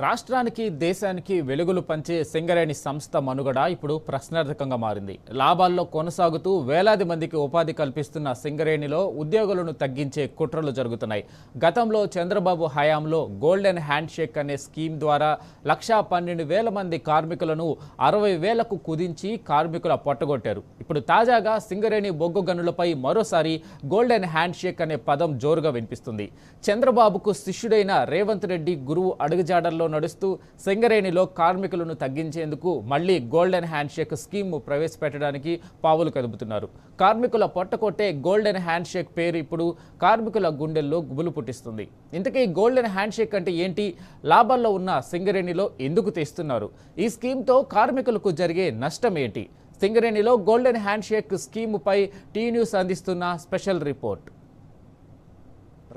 రాష్ట్రానికి దేశానికి వెలుగులు పంచే సింగరేణి సంస్థ మనుగడ ఇప్పుడు ప్రశ్నార్థకంగా మారింది. లాభాల్లో కొనసాగుతూ వేలాది మందికి ఉపాధి కల్పిస్తున్న సింగరేణిలో ఉద్యోగులను తగ్గించే కుట్రలు జరుగుతున్నాయి. గతంలో చంద్రబాబు హయాంలో గోల్డెన్ హ్యాండ్ షేక్ అనే స్కీమ్ ద్వారా 1,12,000 మంది కార్మికులను 60,000కు కుదించి కార్మికుల పొట్టగొట్టారు. ఇప్పుడు తాజాగా సింగరేణి బొగ్గు గనులపై మరోసారి గోల్డెన్ హ్యాండ్ షేక్ అనే పదం జోరుగా వినిపిస్తుంది. చంద్రబాబుకు శిష్యుడైన రేవంత్ రెడ్డి గురువు అడుగుజాడల్లో నడుస్తూ సింగరేణిలో కార్మికులను తగ్గించేందుకు మళ్లీ గోల్డెన్ హ్యాండ్ షేక్ స్కీమ్ ప్రవేశపెట్టడానికి పావులు కదుపుతున్నారు. కార్మికుల పొట్టకొట్టే గోల్డెన్ హ్యాండ్ షేక్ పేరు ఇప్పుడు కార్మికుల గుండెల్లో గుబులు పుట్టిస్తుంది. ఇంతకీ గోల్డెన్ హ్యాండ్ షేక్ అంటే ఏంటి? లాభాల్లో ఉన్న సింగరేణిలో ఎందుకు తెస్తున్నారు? ఈ స్కీమ్తో కార్మికులకు జరిగే నష్టం ఏంటి? సింగరేణిలో గోల్డెన్ హ్యాండ్ షేక్ స్కీముపై టీ న్యూస్ అందిస్తున్న స్పెషల్ రిపోర్ట్.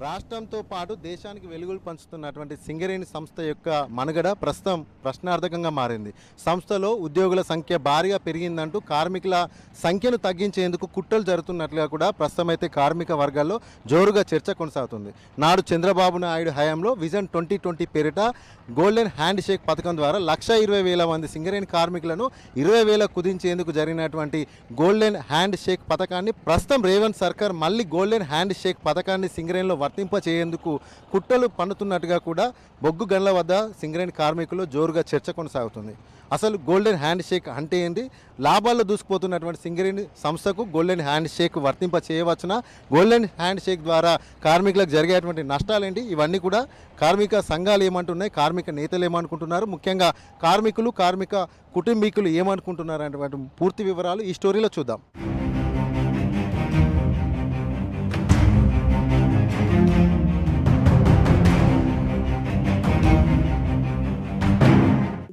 రాష్ట్రంతో పాటు దేశానికి వెలుగులు పంచుతున్నటువంటి సింగరేణి సంస్థ యొక్క మనుగడ ప్రస్తుతం ప్రశ్నార్థకంగా మారింది. సంస్థలో ఉద్యోగుల సంఖ్య భారీగా పెరిగిందంటూ కార్మికుల సంఖ్యను తగ్గించేందుకు కుట్రలు జరుగుతున్నట్లుగా కూడా ప్రస్తుతం అయితే కార్మిక వర్గాల్లో జోరుగా చర్చ కొనసాగుతుంది. నాడు చంద్రబాబు నాయుడు హయాంలో విజన్ 2020 పేరిట గోల్డెన్ హ్యాండ్ షేక్ పథకం ద్వారా 1,20,000 మంది సింగరేణి కార్మికులను 20,000 కుదించేందుకు జరిగినటువంటి గోల్డెన్ హ్యాండ్ షేక్ పథకాన్ని ప్రస్తుతం రేవంత్ సర్కార్ మళ్ళీ గోల్డెన్ హ్యాండ్ షేక్ పథకాన్ని సింగరేణిలో వర్తింప చేయేందుకు కుట్రలు పన్నుతున్నట్టుగా కూడా బొగ్గు గనుల వద్ద సింగరేణి కార్మికులు జోరుగా చర్చ కొనసాగుతుంది. అసలు గోల్డెన్ హ్యాండ్ షేక్ అంటే ఏంటి? లాభాల్లో దూసుకుపోతున్నటువంటి సింగరేణి సంస్థకు గోల్డెన్ హ్యాండ్ షేక్ వర్తింప చేయవచ్చునా? గోల్డెన్ హ్యాండ్ షేక్ ద్వారా కార్మికులకు జరిగేటువంటి నష్టాలేంటి? ఇవన్నీ కూడా కార్మిక సంఘాలు ఏమంటున్నాయి, కార్మిక నేతలు ఏమనుకుంటున్నారు, ముఖ్యంగా కార్మికులు కార్మిక కుటుంబీకులు ఏమనుకుంటున్నారు అనేటువంటి పూర్తి వివరాలు ఈ స్టోరీలో చూద్దాం.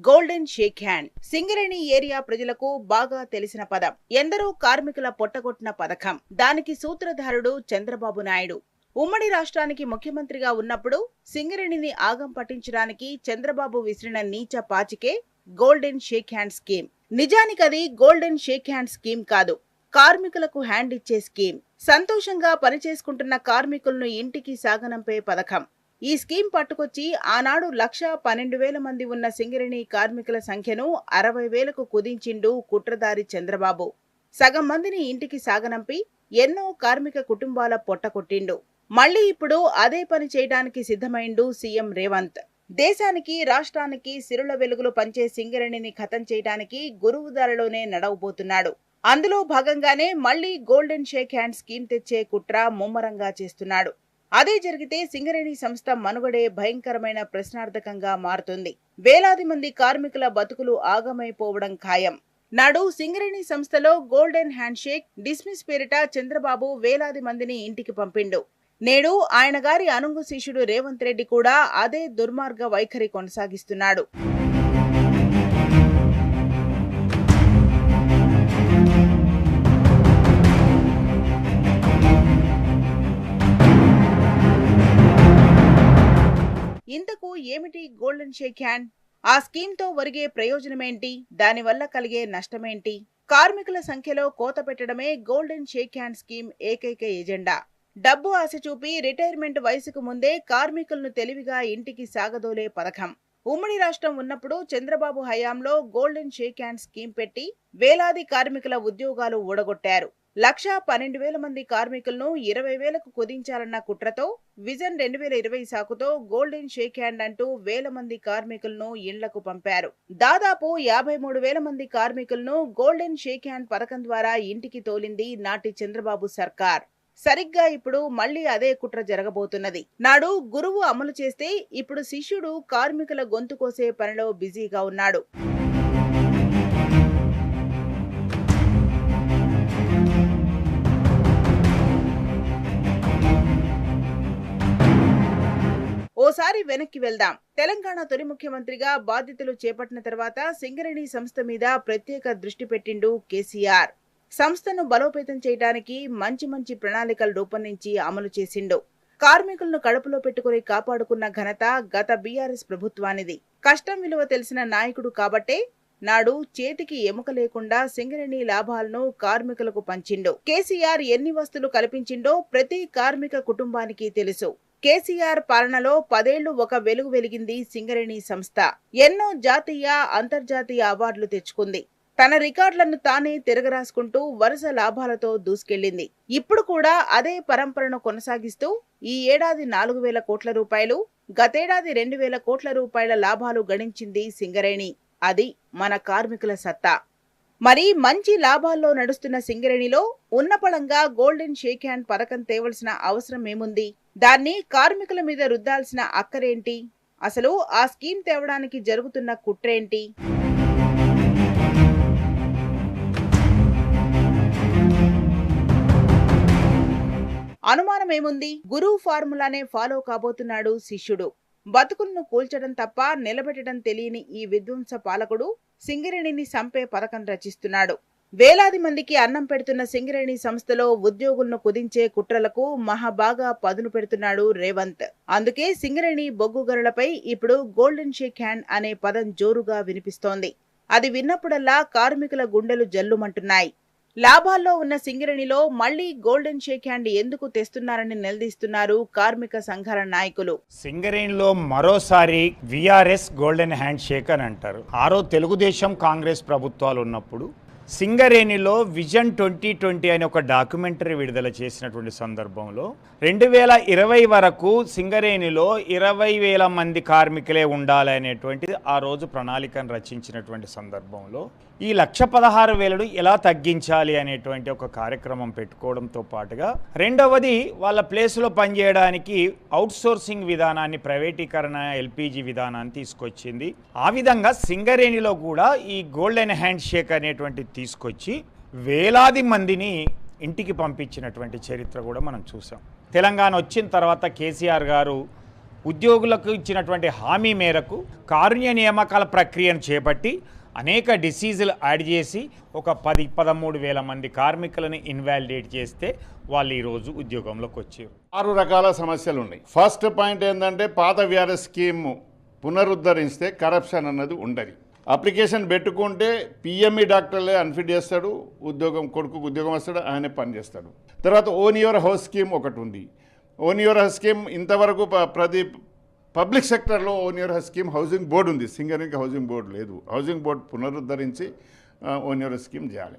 Golden shake hand Singareni area ప్రజలకు బాగా తెలిసిన పదం. ఎందరో కార్మికుల పొట్టగొట్టిన పథకం. దానికి సూత్రధారుడు చంద్రబాబు నాయుడు. ఉమ్మడి రాష్ట్రానికి ముఖ్యమంత్రిగా ఉన్నప్పుడు సింగరేణిని ఆగం పట్టించడానికి చంద్రబాబు విసిరిన నీచ పాచికే గోల్డెన్ షేక్ హ్యాండ్ స్కీమ్. నిజానికది గోల్డెన్ షేక్ హ్యాండ్ స్కీమ్ కాదు, కార్మికులకు హ్యాండ్ ఇచ్చే స్కీమ్. సంతోషంగా పనిచేసుకుంటున్న కార్మికులను ఇంటికి సాగనంపే పథకం. ఈ స్కీమ్ పట్టుకొచ్చి ఆనాడు 1,12,000 మంది ఉన్న సింగరేణి కార్మికుల సంఖ్యను 60,000కు కుదించిండు కుట్రదారి చంద్రబాబు. సగం మందిని ఇంటికి సాగనంపి ఎన్నో కార్మిక కుటుంబాల పొట్టకొట్టిండు. మళ్లీ ఇప్పుడు అదే పని చేయడానికి సిద్ధమైండు సీఎం రేవంత్. దేశానికి రాష్ట్రానికి సిరుల వెలుగులు పంచే సింగరేణిని ఖతం చేయడానికి గురువుదారిలోనే నడవబోతున్నాడు. అందులో భాగంగానే మళ్లీ గోల్డెన్ షేక్ హ్యాండ్ స్కీమ్ తెచ్చే కుట్ర ముమ్మరంగా చేస్తున్నాడు. అదే జరిగితే సింగరేణి సంస్థ మనుగడే భయంకరమైన ప్రశ్నార్థకంగా మారుతుంది. వేలాది మంది కార్మికుల బతుకులు ఆగమైపోవడం ఖాయం. నాడు సింగరేణి సంస్థలో గోల్డెన్ హ్యాండ్ షేక్ డిస్మిస్ పేరిట చంద్రబాబు వేలాది మందిని ఇంటికి పంపిండు. నేడు ఆయన గారి అనుంగు శిష్యుడు రేవంత్ రెడ్డి కూడా అదే దుర్మార్గ వైఖరి కొనసాగిస్తున్నాడు. ఇంతకు ఏమిటి గోల్డెన్ షేక్ హ్యాండ్? ఆ స్కీమ్ తో ఒరిగే ప్రయోజనమేంటి? దానివల్ల కలిగే నష్టమేంటి? కార్మికుల సంఖ్యలో కోత పెట్టడమే గోల్డెన్ షేక్ హ్యాండ్ స్కీమ్ ఏకైక ఎజెండా. డబ్బు ఆశ చూపి రిటైర్మెంట్ వయసుకు ముందే కార్మికులను తెలివిగా ఇంటికి సాగదోలే పథకం. ఉమ్మడి రాష్ట్రం ఉన్నప్పుడు చంద్రబాబు హయాంలో గోల్డెన్ షేక్ హ్యాండ్ స్కీమ్ పెట్టి వేలాది కార్మికుల ఉద్యోగాలు ఊడగొట్టారు. 1,12,000 మంది కార్మికులను 20,000కు కుదించాలన్న కుట్రతో విజన్ 2020 సాకుతో గోల్డెన్ షేక్ హ్యాండ్ అంటూ వేల మంది కార్మికులను ఇళ్లకు పంపారు. దాదాపు 53,000 మంది కార్మికులను గోల్డెన్ షేక్ హ్యాండ్ పథకం ద్వారా ఇంటికి తోలింది నాటి చంద్రబాబు సర్కార్. సరిగ్గా ఇప్పుడు మళ్లీ అదే కుట్ర జరగబోతున్నది. నాడు గురువు అమలు చేస్తే ఇప్పుడు శిష్యుడు కార్మికుల గొంతు కోసే పనిలో బిజీగా ఉన్నాడు. ఓసారి వెనక్కి వెళ్దాం. తెలంగాణ తొలి ముఖ్యమంత్రిగా బాధ్యతలు చేపట్టిన తర్వాత సింగరేణి సంస్థ మీద ప్రత్యేక దృష్టి పెట్టిండు కేసీఆర్. సంస్థను బలోపేతం చేయడానికి మంచి ప్రణాళికలు రూపొందించి అమలు చేసిండు. కార్మికులను కడుపులో పెట్టుకుని కాపాడుకున్న ఘనత గత బీఆర్ఎస్ ప్రభుత్వానిది. కష్టం విలువ తెలిసిన నాయకుడు కాబట్టే నాడు చేతికి ఎముక లేకుండా సింగరేణి లాభాలను కార్మికులకు పంచిండు. కేసీఆర్ ఎన్ని వస్తువులు కల్పించిండో ప్రతి కార్మిక కుటుంబానికి తెలుసు. కేసీఆర్ పాలనలో 10 ఏళ్లు ఒక వెలుగు వెలిగింది సింగరేణి సంస్థ. ఎన్నో జాతీయ, అంతర్జాతీయ అవార్డులు తెచ్చుకుంది. తన రికార్డులను తానే తిరగరాసుకుంటూ వరుస లాభాలతో దూసుకెళ్లింది. ఇప్పుడు కూడా అదే పరంపరను కొనసాగిస్తూ ఈ ఏడాది 4,000 కోట్ల రూపాయలు, గతేడాది 2,000 కోట్ల రూపాయల లాభాలు గణించింది సింగరేణి. అది మన కార్మికుల సత్తా. మరి మంచి లాభాల్లో నడుస్తున్న సింగరేణిలో ఉన్నపళంగా గోల్డెన్ షేక్ హ్యాండ్ పథకం తేవలసిన అవసరం ఏముంది? దాన్ని కార్మికుల మీద రుద్దాల్సిన అక్కరేంటి? అసలు ఆ స్కీమ్ తేవడానికి జరుగుతున్న కుట్రేంటి? అనుమానమేముంది? గురువు ఫార్ములానే ఫాలో కాబోతున్నాడు శిష్యుడు. బతుకులను కూల్చడం తప్ప నిలబెట్టడం తెలియని ఈ విధ్వంస పాలకుడు సింగరేణిని సంపే పథకం రచిస్తున్నాడు. వేలాది మందికి అన్నం పెడుతున్న సింగరేణి సంస్థలో ఉద్యోగులను కుదించే కుట్రలకు మహాబాగా పదును పెడుతున్నాడు రేవంత్. అందుకే సింగరేణి బొగ్గుగరులపై ఇప్పుడు గోల్డెన్ షేక్ హ్యాండ్ అనే పదం జోరుగా వినిపిస్తోంది. అది విన్నప్పుడల్లా కార్మికుల గుండెలు జల్లుమంటున్నాయి. లాభాల్లో ఉన్న సింగరేణిలో మళ్లీ గోల్డెన్ షేక్ హ్యాండ్ ఎందుకు తెస్తున్నారని నిలదీస్తున్నారు కార్మిక సంఘాల నాయకులు. సింగరేణిలో మరోసారి విఆర్ఎస్ గోల్డెన్ హ్యాండ్ షేక్ అని అంటారు. ఆరో తెలుగుదేశం కాంగ్రెస్ ప్రభుత్వాలు ఉన్నప్పుడు సింగరేణిలో విజన్ 2020 అనే ఒక డాక్యుమెంటరీ విడుదల చేసినటువంటి సందర్భంలో 2020 వరకు సింగరేణిలో 20,000 మంది కార్మికులే ఉండాలి అనేటువంటిది ఆ రోజు ప్రణాళికను రచించినటువంటి సందర్భంలో ఈ 1,16,000 ఎలా తగ్గించాలి అనేటువంటి ఒక కార్యక్రమం పెట్టుకోవడంతో పాటుగా రెండవది వాళ్ళ ప్లేస్లో పనిచేయడానికి అవుట్సోర్సింగ్ విధానాన్ని, ప్రైవేటీకరణ, ఎల్పిజి విధానాన్ని తీసుకొచ్చింది. ఆ విధంగా సింగరేణిలో కూడా ఈ గోల్డెన్ హ్యాండ్ షేక్ అనేటువంటి తీసుకొచ్చి వేలాది మందిని ఇంటికి పంపించినటువంటి చరిత్ర కూడా మనం చూసాం. తెలంగాణ వచ్చిన తర్వాత కేసీఆర్ గారు ఉద్యోగులకు ఇచ్చినటువంటి హామీ మేరకు కారుణ్య నియామకాల ప్రక్రియను చేపట్టి అనేక డిసీజులు యాడ్ చేసి ఒక 10-13 వేల మంది కార్మికులను ఇన్వాలిడేట్ చేస్తే వాళ్ళు ఈరోజు ఉద్యోగంలోకి వచ్చారు. 6 రకాల సమస్యలు ఉన్నాయి. ఫస్ట్ పాయింట్ ఏంటంటే పాత విఆర్ఎస్ స్కీమ్ పునరుద్ధరిస్తే కరప్షన్ అన్నది ఉండదు. అప్లికేషన్ పెట్టుకుంటే పిఎంఈ డాక్టర్లే అన్ఫిట్ చేస్తాడు, కొడుకు ఉద్యోగం వస్తాడు, ఆయనే పని చేస్తాడు. తర్వాత ఓన్ యువర్ హౌస్ స్కీమ్ ఒకటి ఉంది. ఓన్ యువర్ హౌస్ స్కీమ్ ఇంతవరకు ప్రతి పబ్లిక్ సెక్టర్లో own your house scheme housing board ఉంది. సింగరేణికి హౌసింగ్ బోర్డు లేదు. హౌసింగ్ బోర్డు పునరుద్ధరించి ఓన్ యువర్ స్కీమ్ చేయాలి.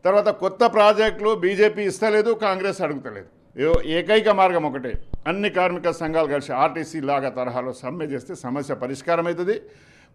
తర్వాత కొత్త ప్రాజెక్టులు బీజేపీ ఇస్తలేదు, కాంగ్రెస్ అడుగుతలేదు. ఏకైక మార్గం ఒకటే, అన్ని కార్మిక సంఘాలు కలిసి ఆర్టీసీ లాగా తరహాలో సమ్మె చేస్తే సమస్య పరిష్కారం అవుతుంది.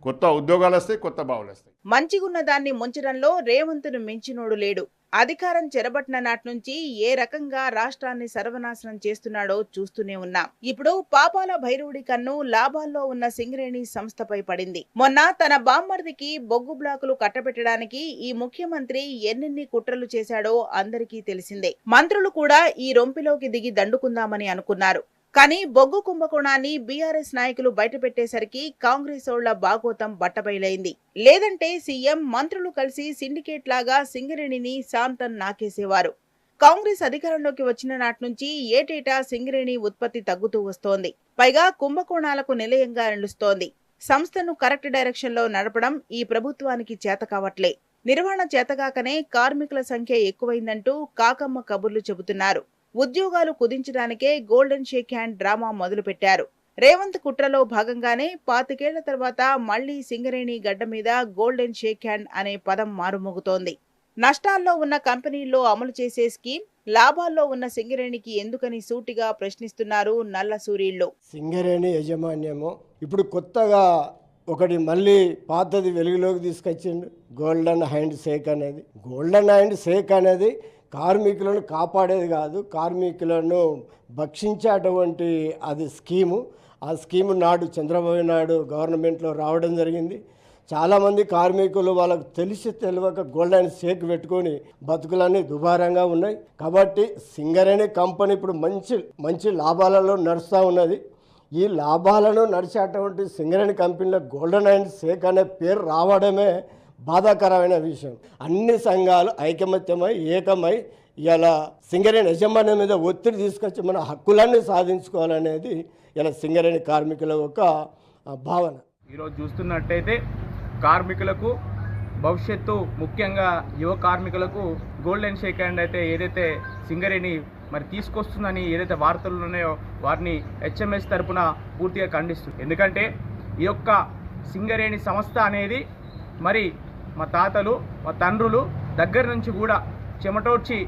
కొత్త ఉద్యోగాలు వస్తాయి, కొత్త బావులు వస్తాయి. మంచిగున్న దాన్ని ముంచడంలో రేవంత్ను మించినోడు లేడు. అధికారం చెరబట్టిన నాటి నుంచి ఏ రకంగా రాష్ట్రాన్ని సర్వనాశనం చేస్తున్నాడో చూస్తూనే ఉన్నాం. ఇప్పుడు పాపాల భైరవుడి కన్ను లాభాల్లో ఉన్న సింగరేణి సంస్థపై పడింది. మొన్న తన బామ్మర్దికి బొగ్గు బ్లాకులు కట్టబెట్టడానికి ఈ ముఖ్యమంత్రి ఎన్నెన్ని కుట్రలు చేశాడో అందరికీ తెలిసిందే. మంత్రులు కూడా ఈ రొంపిలోకి దిగి దండుకుందామని అనుకున్నారు. కానీ బొగ్గు కుంభకోణాన్ని బీఆర్ఎస్ నాయకులు బయటపెట్టేసరికి కాంగ్రెసోళ్ల బాగోతం బట్టబయలైంది. లేదంటే సీఎం, మంత్రులు కలిసి సిండికేట్ లాగా సింగరేణిని శాంతం నాకేసేవారు. కాంగ్రెస్ అధికారంలోకి వచ్చిన నాటి నుంచి ఏటేటా సింగరేణి ఉత్పత్తి తగ్గుతూ వస్తోంది. పైగా కుంభకోణాలకు నిలయంగా నిలుస్తోంది. సంస్థను కరెక్ట్ డైరెక్షన్ లో నడపడం ఈ ప్రభుత్వానికి చేత కావట్లే. నిర్వహణ చేతగాకనే కార్మికుల సంఖ్య ఎక్కువైందంటూ కాకమ్మ కబుర్లు చెబుతున్నారు. ఉద్యోగాలు కుదించడానికే గోల్డెన్ షేక్ హ్యాండ్ డ్రామా మొదలుపెట్టారు. రేవంత్ కుట్రలో భాగంగానే 25 ఏళ్ల తర్వాత మళ్లీ సింగరేణి గడ్డ మీద గోల్డెన్ షేక్ హ్యాండ్ అనే పదం మారుమోగుతోంది. నష్టాల్లో ఉన్న కంపెనీల్లో అమలు చేసే స్కీమ్ లాభాల్లో ఉన్న సింగరేణికి ఎందుకని సూటిగా ప్రశ్నిస్తున్నారు నల్ల సూరీళ్లు. సింగరేణి యాజమాన్యము ఇప్పుడు కొత్తగా ఒకటి మళ్ళీ పాతది వెలుగులోకి తీసుకొచ్చిండు, గోల్డెన్ హ్యాండ్ షేక్ అనేది. గోల్డెన్ హ్యాండ్ షేక్ అనేది కార్మికులను కాపాడేది కాదు, కార్మికులను భక్షించేటువంటి అది స్కీము. ఆ స్కీము నాడు చంద్రబాబు నాయుడు గవర్నమెంట్లో రావడం జరిగింది. చాలామంది కార్మికులు వాళ్ళకు తెలియక గోల్డెన్ షేక్ పెట్టుకొని బతుకులన్నీ దుబారంగా ఉన్నాయి. కాబట్టి సింగరేణి కంపెనీ ఇప్పుడు మంచి లాభాలలో నడుస్తూ ఉన్నది. ఈ లాభాలను నడిచేటువంటి సింగరేణి కంపెనీలో గోల్డెన్ హ్యాండ్ షేక్ అనే పేరు రావడమే బాధాకరమైన విషయం. అన్ని సంఘాలు ఐకమత్యమై ఏకమై ఇలా సింగరేణి యజమాన్యం మీద ఒత్తిడి తీసుకొచ్చి మన హక్కులన్నీ సాధించుకోవాలనేది ఇలా సింగరేణి కార్మికుల యొక్క భావన. ఈరోజు చూస్తున్నట్టయితే కార్మికులకు భవిష్యత్తు, ముఖ్యంగా యువ కార్మికులకు గోల్డెన్ షేక్ హ్యాండ్ అయితే ఏదైతే సింగరేణి మరి తీసుకొస్తుందని ఏదైతే వార్తలు ఉన్నాయో వారిని హెచ్ఎంఎస్ తరపున పూర్తిగా ఖండిస్తుంది. ఎందుకంటే ఈ యొక్క సింగరేణి సంస్థ అనేది మరి మా తాతలు మా తండ్రులు దగ్గర నుంచి కూడా చెమటోడ్చి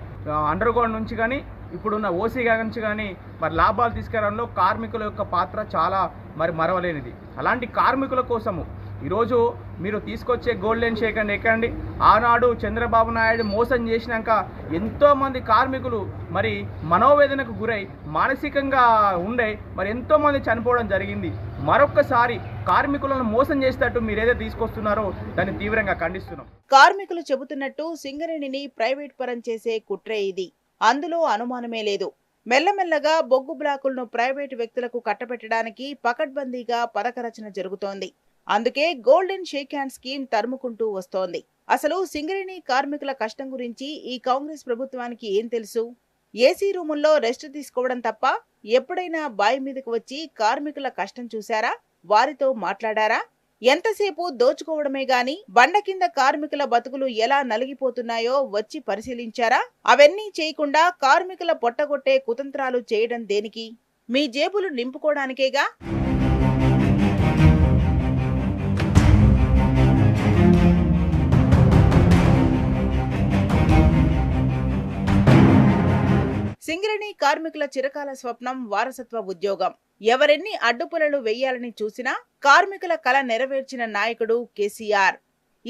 అండర్ గ్రౌండ్ నుంచి కానీ ఇప్పుడున్న ఓసీగా నుంచి కానీ మరి లాభాలు తీసుకురావడంలో కార్మికుల యొక్క పాత్ర చాలా మరి మరవలేనిది. అలాంటి కార్మికుల కోసము ఈరోజు మీరు తీసుకొచ్చే గోల్డెన్ షేక్ అని ఎక్కండి. ఆనాడు చంద్రబాబు నాయుడు మోసం చేసినాక ఎంతోమంది కార్మికులు మరి మనోవేదనకు గురై మానసికంగా ఉండే మరి ఎంతోమంది చనిపోవడం జరిగింది. మరొక్కసారి కార్మికులను మోసం చేసేటట్టు మీరు ఏదైతే తీసుకొస్తున్నారో దాన్ని తీవ్రంగా ఖండిస్తున్నాం. కార్మికులు చెబుతున్నట్టు సింగరేణిని ప్రైవేట్ పరం చేసే కుట్రే ఇది, అందులో అనుమానమే లేదు. మెల్లమెల్లగా బొగ్గు బ్లాకులను ప్రైవేటు వ్యక్తులకు కట్టబెట్టడానికి పకడ్బందీగా పథక రచన జరుగుతోంది. అందుకే గోల్డెన్ షేక్ హ్యాండ్ స్కీమ్ తరుముకుంటూ వస్తోంది. అసలు సింగరేణి కార్మికుల కష్టం గురించి ఈ కాంగ్రెస్ ప్రభుత్వానికి ఏం తెలుసు? ఏసీ రూముల్లో రెస్ట్ తీసుకోవడం తప్ప ఎప్పుడైనా బాయి మీదకు వచ్చి కార్మికుల కష్టం చూశారా? వారితో మాట్లాడారా? ఎంతసేపు దోచుకోవడమే గాని బండ కింద కార్మికుల బతుకులు ఎలా నలిగిపోతున్నాయో వచ్చి పరిశీలించారా? అవన్నీ చేయకుండా కార్మికుల పొట్టగొట్టే కుతంత్రాలు చేయడం దేనికి? మీ జేబులు నింపుకోవడానికేగా. సింగరేణి కార్మికుల చిరకాల స్వప్నం వారసత్వ ఉద్యోగం. ఎవరెన్ని అడ్డుపులలు వెయ్యాలని చూసినా కార్మికుల కల నెరవేర్చిన నాయకుడు కేసీఆర్.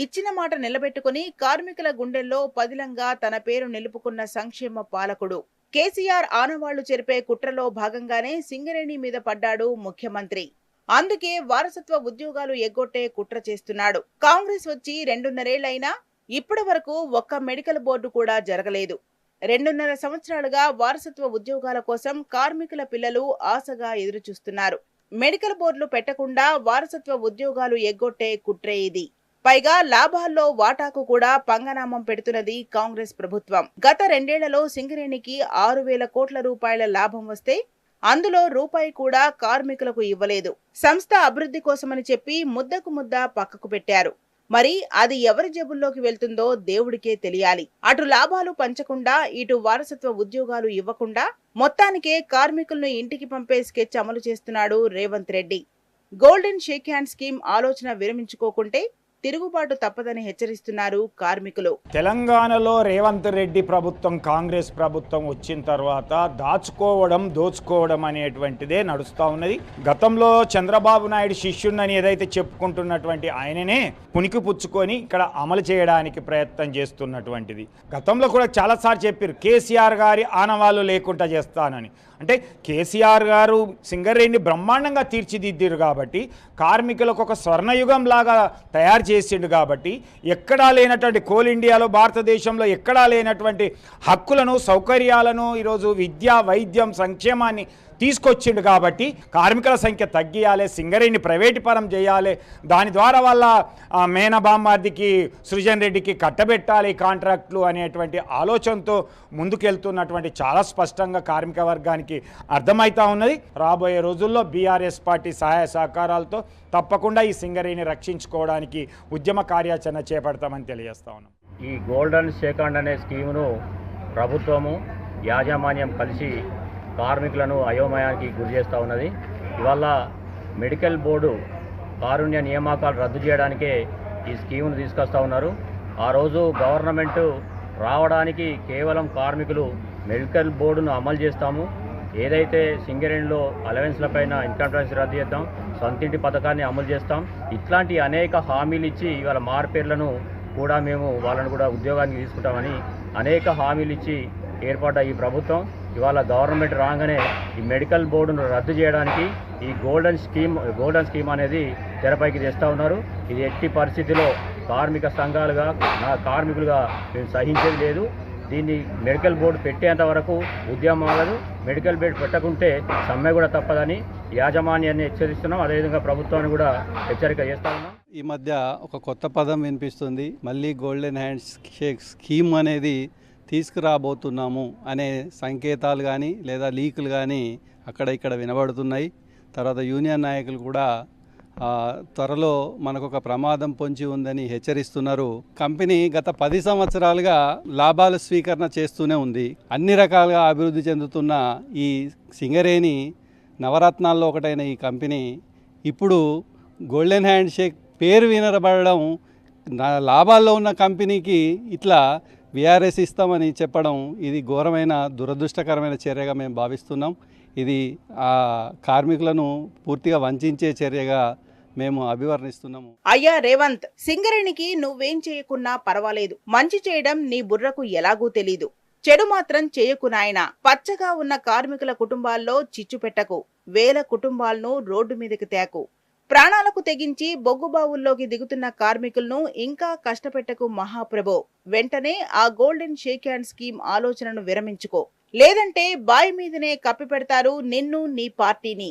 ఇచ్చిన మాట నిలబెట్టుకుని కార్మికుల గుండెల్లో పదిలంగా తన పేరు నిలుపుకున్న సంక్షేమ పాలకుడు. కేసీఆర్ ఆనవాళ్లు చెరిపే కుట్రలో భాగంగానే సింగరేణి మీద పడ్డాడు ముఖ్యమంత్రి. అందుకే వారసత్వ ఉద్యోగాలు ఎగ్గొట్టే కుట్ర చేస్తున్నాడు. కాంగ్రెస్ వచ్చి 2.5 ఏళ్లైనా ఇప్పటి వరకు ఒక్క మెడికల్ బోర్డు కూడా జరగలేదు. 2.5 సంవత్సరాలుగా వారసత్వ ఉద్యోగాల కోసం కార్మికుల పిల్లలు ఆశగా ఎదురుచూస్తున్నారు. మెడికల్ బోర్డులు పెట్టకుండా వారసత్వ ఉద్యోగాలు ఎగ్గొట్టే కుట్రే ఇది. పైగా లాభాల్లో వాటాకు కూడా పంగనామం పెడుతున్నది కాంగ్రెస్ ప్రభుత్వం. గత 2 ఏళ్లలో సింగరేణికి 6,000 కోట్ల రూపాయల లాభం వస్తే అందులో రూపాయి కూడా కార్మికులకు ఇవ్వలేదు. సంస్థ అభివృద్ధి కోసమని చెప్పి ముద్దకు ముద్ద పక్కకు పెట్టారు. మరి అది ఎవరి జేబుల్లోకి వెళ్తుందో దేవుడికే తెలియాలి. అటు లాభాలు పంచకుండా ఇటు వారసత్వ ఉద్యోగాలు ఇవ్వకుండా మొత్తానికే కార్మికులను ఇంటికి పంపే స్కెచ్ అమలు చేస్తున్నాడు Revanth Reddy. Golden shake hand scheme ఆలోచన విరమించుకోకుంటే తిరుగుబాటు తప్పదని హెచ్చరిస్తున్నారు కార్మికులు. తెలంగాణలో రేవంత్ రెడ్డి ప్రభుత్వం కాంగ్రెస్ ప్రభుత్వం వచ్చిన తర్వాత దాచుకోవడం దోచుకోవడం అనేటువంటిదే నడుస్తూ ఉన్నది. గతంలో చంద్రబాబు నాయుడు శిష్యుణ్ణని ఏదైతే చెప్పుకుంటున్నటువంటి ఆయననే పునికి పుచ్చుకొని ఇక్కడ అమలు చేయడానికి ప్రయత్నం చేస్తున్నటువంటిది. గతంలో కూడా చాలాసార్లు చెప్పారు కేసీఆర్ గారి ఆనవాళ్ళు లేకుండా చేస్తానని. అంటే కేసీఆర్ గారు సింగరేణిని బ్రహ్మాండంగా తీర్చిదిద్దారు కాబట్టి, కార్మికులకు ఒక స్వర్ణయుగం లాగా తయారు చేసిండు కాబట్టి, ఎక్కడా లేనటువంటి కోల్ ఇండియాలో భారతదేశంలో ఎక్కడా లేనటువంటి హక్కులను సౌకర్యాలను ఈరోజు విద్య వైద్యం సంక్షేమాన్ని తీసుకొచ్చిండు కాబట్టి కార్మికుల సంఖ్య తగ్గియాలి, సింగరేణిని ప్రైవేటు పరం చేయాలి, దాని ద్వారా వాళ్ళ మేనబామ్మార్దికి సృజన్ రెడ్డికి కట్టబెట్టాలి కాంట్రాక్టులు అనేటువంటి ఆలోచనతో ముందుకెళ్తున్నటువంటి చాలా స్పష్టంగా కార్మిక వర్గానికి అర్థమవుతా ఉన్నది. రాబోయే రోజుల్లో బీఆర్ఎస్ పార్టీ సహాయ సహకారాలతో తప్పకుండా ఈ సింగరేణిని రక్షించుకోవడానికి ఉద్యమ కార్యాచరణ చేపడతామని తెలియజేస్తా ఉన్నాం. ఈ గోల్డెన్ షేక్ హ్యాండ్ అనే స్కీమును ప్రభుత్వము యాజమాన్యం కలిసి కార్మికులను అయోమయానికి గురి చేస్తూ ఉన్నది. ఇవాళ మెడికల్ బోర్డు కారుణ్య నియామకాలు రద్దు చేయడానికే ఈ స్కీమును తీసుకొస్తూ ఉన్నారు. ఆ రోజు గవర్నమెంటు రావడానికి కేవలం కార్మికులు మెడికల్ బోర్డును అమలు చేస్తాము, ఏదైతే సింగరేణిలో అలవెన్స్ల పైన ఇన్కమ్ ట్యాక్స్ రద్దు చేద్దాం, సొంతింటి పథకాన్ని అమలు చేస్తాం, ఇట్లాంటి అనేక హామీలు ఇచ్చి ఇవాళ మార్పేర్లను కూడా మేము వాళ్ళను కూడా ఉద్యోగానికి తీసుకుంటామని అనేక హామీలు ఇచ్చి ఏర్పడ్డ ఈ ప్రభుత్వం ఇవాళ గవర్నమెంట్ రాగానే ఈ మెడికల్ బోర్డును రద్దు చేయడానికి ఈ గోల్డెన్ స్కీమ్ అనేది తెరపైకి తెస్తూ ఉన్నారు. ఇది ఎట్టి పరిస్థితిలో కార్మిక సంఘాలుగా కార్మికులుగా మేము సహించేది లేదు. దీన్ని మెడికల్ బోర్డు పెట్టేంత వరకు ఉద్యమాలు, మెడికల్ బోర్డు పెట్టకుంటే సమ్మె కూడా తప్పదని యాజమాన్యాన్ని హెచ్చరిస్తున్నాం. అదేవిధంగా ప్రభుత్వాన్ని కూడా హెచ్చరిక చేస్తా ఉన్నాం. ఈ మధ్య ఒక కొత్త పదం వినిపిస్తుంది, మళ్ళీ గోల్డెన్ హ్యాండ్ షేక్ స్కీమ్ అనేది తీసుకురాబోతున్నాము అనే సంకేతాలు కానీ లేదా లీకులు కానీ అక్కడ ఇక్కడ వినబడుతున్నాయి. తర్వాత యూనియన్ నాయకులు కూడా త్వరలో మనకు ఒక ప్రమాదం పొంచి ఉందని హెచ్చరిస్తున్నారు. కంపెనీ గత 10 సంవత్సరాలుగా లాభాల స్వీకరణ చేస్తూనే ఉంది. అన్ని రకాలుగా అభివృద్ధి చెందుతున్న ఈ సింగరేణి నవరత్నాల్లో ఒకటైన ఈ కంపెనీ ఇప్పుడు గోల్డెన్ హ్యాండ్ షేక్ పేరు వినబడడం, లాభాల్లో ఉన్న కంపెనీకి ఇట్లా విఆర్ఎస్ ఇస్తామని చెప్పడం ఇది ఘోరమైన దురదృష్టకరమైన చర్యగా మేము భావిస్తున్నాం. ఇది కార్మికులను పూర్తిగా వంచే చర్యగా మేము అభివర్ణిస్తున్నాము. అయ్యా రేవంత్, సింగరేణికి నువ్వేం చేయకున్నా పర్వాలేదు, మంచి చేయడం నీ బుర్రకు ఎలాగూ తెలీదు. చెడు మాత్రం చేయకు నాయనా. పచ్చగా ఉన్న కార్మికుల కుటుంబాల్లో చిచ్చు పెట్టకు, వేల కుటుంబాలను రోడ్డు మీదకి తేకు. ప్రాణాలకు తెగించి బొగ్గుబావుల్లోకి దిగుతున్న కార్మికులను ఇంకా కష్టపెట్టకు మహాప్రభో. వెంటనే ఆ గోల్డెన్ షేక్ హ్యాండ్ స్కీమ్ ఆలోచనను విరమించుకో, లేదంటే బాయి మీదనే కప్పిపెడతారు నిన్ను, నీ పార్టీని.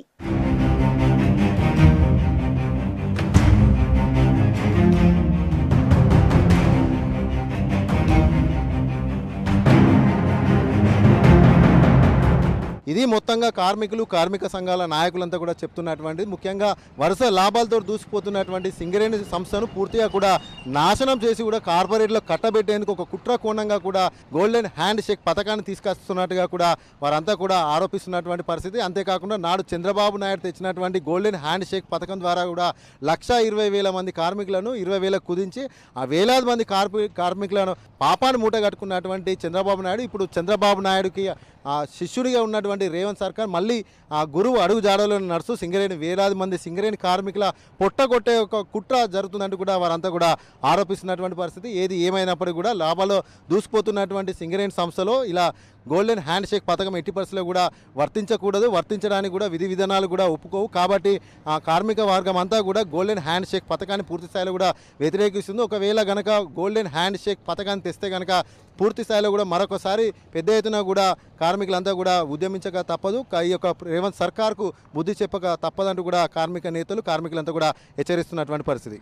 ఇది మొత్తంగా కార్మికులు, కార్మిక సంఘాల నాయకులంతా కూడా చెప్తున్నటువంటి, ముఖ్యంగా వరుస లాభాలతో దూసిపోతున్నటువంటి సింగరేణి సంస్థను పూర్తిగా కూడా నాశనం చేసి కూడా కార్పొరేట్లో కట్టబెట్టేందుకు ఒక కుట్ర కోణంగా కూడా గోల్డెన్ హ్యాండ్ షేక్ పథకాన్ని తీసుకొస్తున్నట్టుగా కూడా వారంతా కూడా ఆరోపిస్తున్నటువంటి పరిస్థితి. అంతేకాకుండా నాడు చంద్రబాబు నాయుడు తెచ్చినటువంటి గోల్డెన్ హ్యాండ్ షేక్ పథకం ద్వారా కూడా 1,20,000 మంది కార్మికులను 20,000 కుదించి ఆ వేలాది మంది కార్మికులను పాపాన్ని మూట కట్టుకున్నటువంటి చంద్రబాబు నాయుడు ఇప్పుడు చంద్రబాబు నాయుడుకి శిష్యుడిగా ఉన్నటువంటి రేవంత్ సర్కార్ మళ్ళీ ఆ గురువు అడుగు జాడలో నడుస్తూ సింగరేణి వేలాది మంది సింగరేణి కార్మికుల పొట్టగొట్టే ఒక కుట్ర జరుగుతుందంటూ కూడా వారంతా కూడా ఆరోపిస్తున్నటువంటి పరిస్థితి. ఏది ఏమైనప్పటికీ కూడా లాభాల్లో దూసిపోతున్నటువంటి సింగరేణి సంస్థలో ఇలా గోల్డెన్ హ్యాండ్ షేక్ పథకం ఎట్టి పరిస్థితుల్లో కూడా వర్తించకూడదు, వర్తించడానికి కూడా విధి విధానాలు కూడా ఒప్పుకోవు. కాబట్టి ఆ కార్మిక వర్గం అంతా కూడా గోల్డెన్ హ్యాండ్ షేక్ పథకాన్ని పూర్తి స్థాయిలో కూడా వ్యతిరేకిస్తుంది. ఒకవేళ గనక గోల్డెన్ హ్యాండ్ షేక్ పథకాన్ని తెస్తే కనుక పూర్తి స్థాయిలో కూడా మరొకసారి పెద్ద ఎత్తున కూడా కార్మికులంతా కూడా ఉద్యమించక తప్పదు. ఈ యొక్క రేవంత్ సర్కార్కు బుద్ధి చెప్పక తప్పదంటూ కూడా కార్మిక నేతలు, కార్మికులంతా కూడా హెచ్చరిస్తున్నటువంటి పరిస్థితి.